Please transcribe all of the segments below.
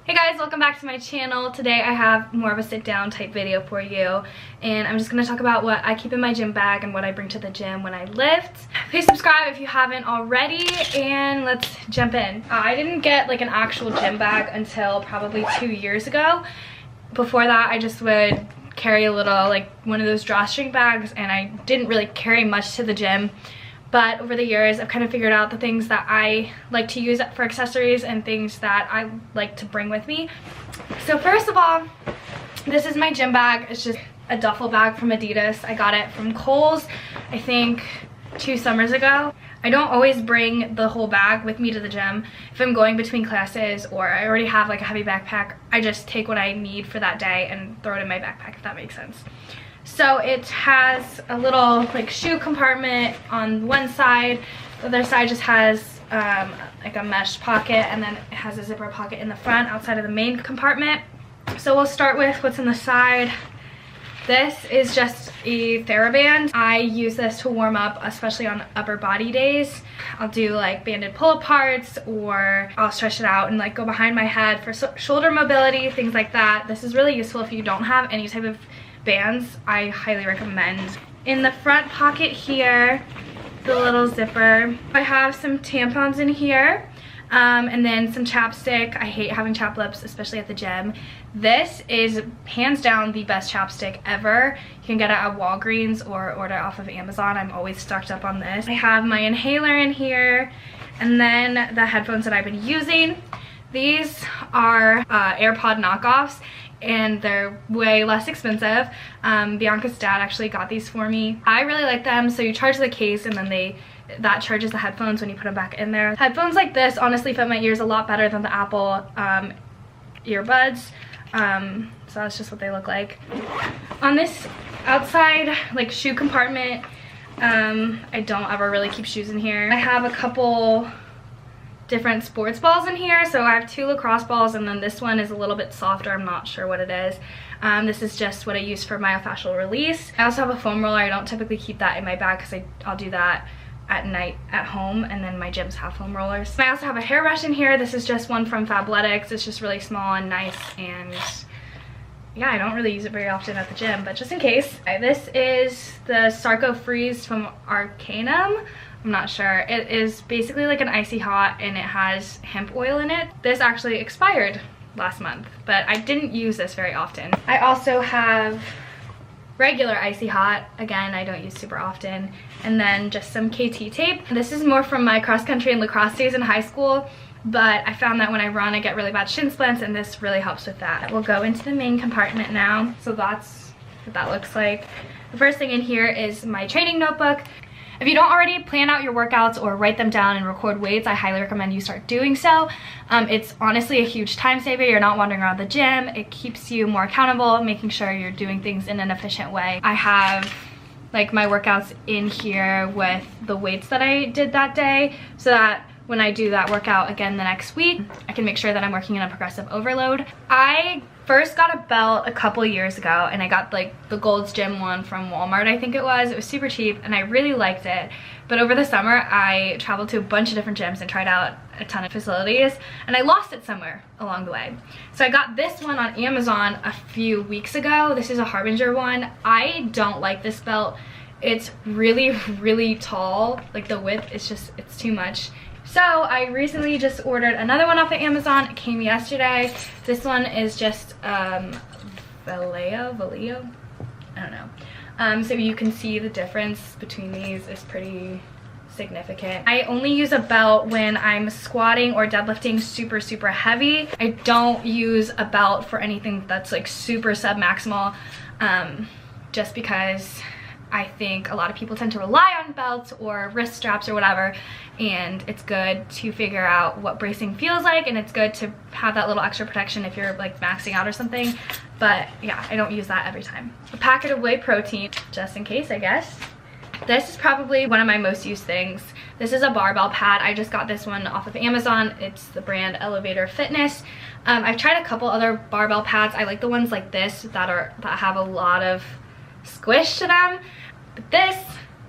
Hey guys, welcome back to my channel. Today I have more of a sit down type video for you, and I'm just going to talk about what I keep in my gym bag and what I bring to the gym when I lift. Please subscribe if you haven't already, and let's jump in. I didn't get like an actual gym bag until probably 2 years ago. Before that I just would carry a little like one of those drawstring bags, and I didn't really carry much to the gym. But over the years, I've kind of figured out the things that I like to use for accessories and things that I like to bring with me. So first of all, this is my gym bag. It's just a duffel bag from Adidas. I got it from Kohl's, I think 2 summers ago. I don't always bring the whole bag with me to the gym. If I'm going between classes or I already have like a heavy backpack, I just take what I need for that day and throw it in my backpack, if that makes sense. So it has a little like shoe compartment on one side. The other side just has like a mesh pocket, and then it has a zipper pocket in the front outside of the main compartment. So we'll start with what's in the side. This is just a TheraBand. I use this to warm up, especially on upper body days. I'll do like banded pull aparts, or I'll stretch it out and like go behind my head for shoulder mobility, things like that. This is really useful if you don't have any type of bands. I highly recommend. In the front pocket here, the little zipper, I have some tampons in here, and then some chapstick. I hate having chapped lips, especially at the gym. This is hands down the best chapstick ever. You can get it at Walgreens or order it off of Amazon. I'm always stocked up on this. I have my inhaler in here, and then the headphones that I've been using. These are AirPod knockoffs, and they're way less expensive. Bianca's dad actually got these for me. I really like them. So you charge the case, and then that charges the headphones when you put them back in there. Headphones like this honestly fit my ears a lot better than the Apple earbuds. So that's just what they look like. On this outside like shoe compartment, I don't ever really keep shoes in here. I have a couple different sports balls in here. So I have 2 lacrosse balls, and then this one is a little bit softer. I'm not sure what it is. This is just what I use for myofascial release. I also have a foam roller. I don't typically keep that in my bag because I'll do that at night at home, and then my gyms have foam rollers. I also have a hairbrush in here. This is just one from Fabletics. It's just really small and nice, and yeah, I don't really use it very often at the gym, but just in case. This is the Sarco Freeze from Arcanum. I'm not sure. It is basically like an icy hot, and it has hemp oil in it. This actually expired last month, but I didn't use this very often. I also have regular icy hot. Again, I don't use super often. And then just some KT tape. This is more from my cross country and lacrosse days in high school, but I found that when I run I get really bad shin splints, and this really helps with that. We'll go into the main compartment now. So that's what that looks like. The first thing in here is my training notebook. If you don't already plan out your workouts or write them down and record weights, I highly recommend you start doing so. It's honestly a huge time saver. You're not wandering around the gym. It keeps you more accountable, making sure you're doing things in an efficient way. I have like my workouts in here with the weights that I did that day, so that when I do that workout again the next week, I can make sure that I'm working in a progressive overload. I first got a belt a couple years ago, and I got like the Gold's Gym one from Walmart, I think it was. It was super cheap, and I really liked it. But over the summer, I traveled to a bunch of different gyms and tried out a ton of facilities, and I lost it somewhere along the way. So I got this one on Amazon a few weeks ago. This is a Harbinger one. I don't like this belt. It's really, really tall. Like the width is just, it's too much. So I recently just ordered another one off of Amazon. It came yesterday. This one is just Vallejo? I don't know. So you can see the difference between these is pretty significant. I only use a belt when I'm squatting or deadlifting super, super heavy. I don't use a belt for anything that's like super sub-maximal, just because I think a lot of people tend to rely on belts or wrist straps or whatever, and it's good to figure out what bracing feels like, and it's good to have that little extra protection if you're like maxing out or something. But yeah, I don't use that every time. A packet of whey protein, just in case, I guess. This is probably one of my most used things. This is a barbell pad. I just got this one off of Amazon. It's the brand Elevator Fitness. I've tried a couple other barbell pads. I like the ones like this that have a lot of squish to them. But this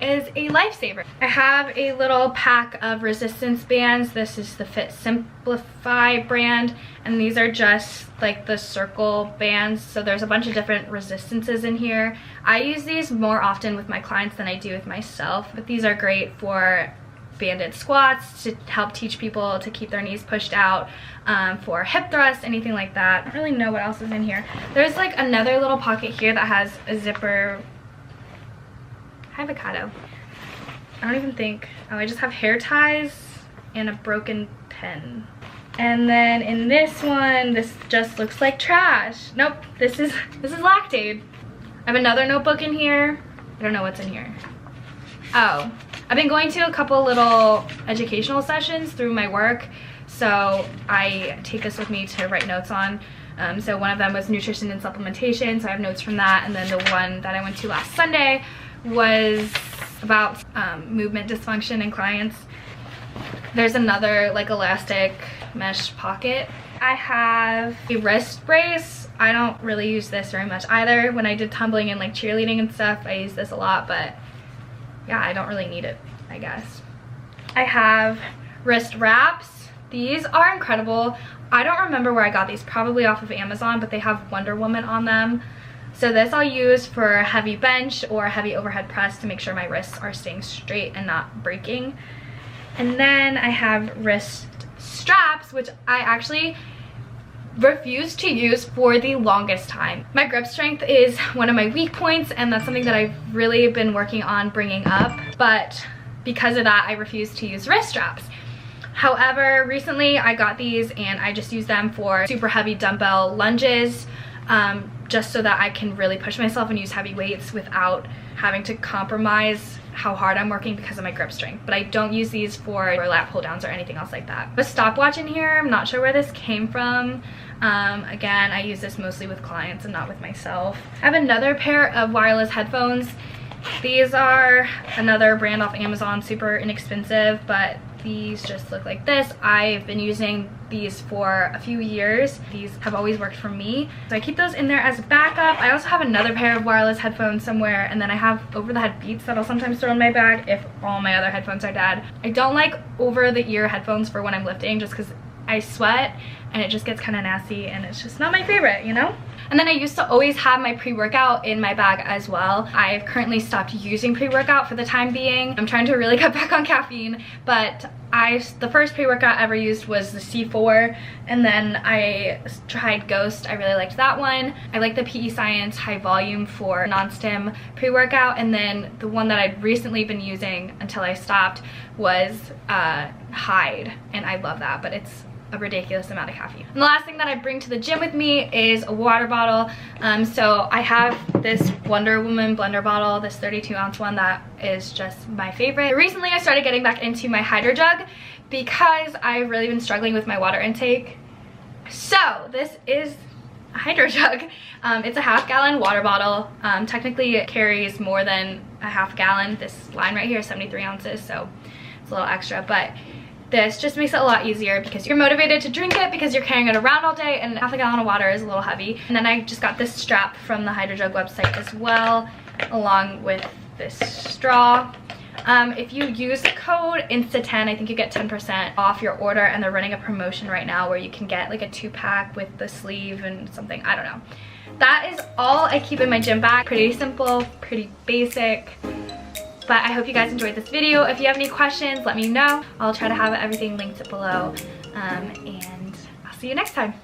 is a lifesaver. I have a little pack of resistance bands. This is the Fit Simplify brand, and these are just like the circle bands. So there's a bunch of different resistances in here. I use these more often with my clients than I do with myself, but these are great for banded squats, to help teach people to keep their knees pushed out, for hip thrusts, anything like that. I don't really know what else is in here. There's like another little pocket here that has a zipper. Avocado. I don't even think. Oh, I just have hair ties and a broken pen. And then in this one, this just looks like trash. Nope, this is Lactaid. I have another notebook in here. I don't know what's in here. Oh, I've been going to a couple little educational sessions through my work, so I take this with me to write notes on. So one of them was nutrition and supplementation, so I have notes from that. And then the one that I went to last Sunday was about movement dysfunction in clients. There's another like elastic mesh pocket. I have a wrist brace. I don't really use this very much either. When I did tumbling and like cheerleading and stuff, I use this a lot, but yeah, I don't really need it, I guess. I have wrist wraps. These are incredible. I don't remember where I got these, probably off of Amazon, but they have Wonder Woman on them. So this I'll use for heavy bench or heavy overhead press to make sure my wrists are staying straight and not breaking. And then I have wrist straps, which I actually refused to use for the longest time. My grip strength is one of my weak points, and that's something that I've really been working on bringing up, but because of that I refuse to use wrist straps. However, recently I got these and I just use them for super heavy dumbbell lunges, just so that I can really push myself and use heavy weights without having to compromise how hard I'm working because of my grip strength. But I don't use these for lat pull downs or anything else like that. A stopwatch in here, I'm not sure where this came from. Again, I use this mostly with clients and not with myself. I have another pair of wireless headphones. These are another brand off Amazon, super inexpensive, but these just look like this. I've been using these for a few years. These have always worked for me, so I keep those in there as a backup. I also have another pair of wireless headphones somewhere, and then I have over-the-head Beats that I'll sometimes throw in my bag if all my other headphones are dead. I don't like over-the-ear headphones for when I'm lifting, just because I sweat and it just gets kind of nasty and it's just not my favorite, you know? And then I used to always have my pre-workout in my bag as well. I've currently stopped using pre-workout for the time being. I'm trying to really cut back on caffeine, but the first pre-workout I ever used was the C4, and then I tried Ghost. I really liked that one. I like the PE Science High Volume for non-stim pre-workout, and then the one that I'd recently been using until I stopped was Hyde, and I love that, but it's a ridiculous amount of caffeine. And the last thing that I bring to the gym with me is a water bottle. So I have this Wonder Woman blender bottle, this 32-ounce one that is just my favorite. Recently I started getting back into my Hydro Jug because I've really been struggling with my water intake. So this is a Hydro Jug. It's a half-gallon water bottle. Technically it carries more than a half gallon. This line right here is 73 ounces, so it's a little extra, but this just makes it a lot easier because you're motivated to drink it because you're carrying it around all day, and half a gallon of water is a little heavy. And then I just got this strap from the Hydro Jug website as well, along with this straw. If you use the code INSTA10, I think you get 10% off your order, and they're running a promotion right now where you can get like a 2-pack with the sleeve and something, I don't know. That is all I keep in my gym bag. Pretty simple, pretty basic. But I hope you guys enjoyed this video. If you have any questions, let me know. I'll try to have everything linked below. And I'll see you next time.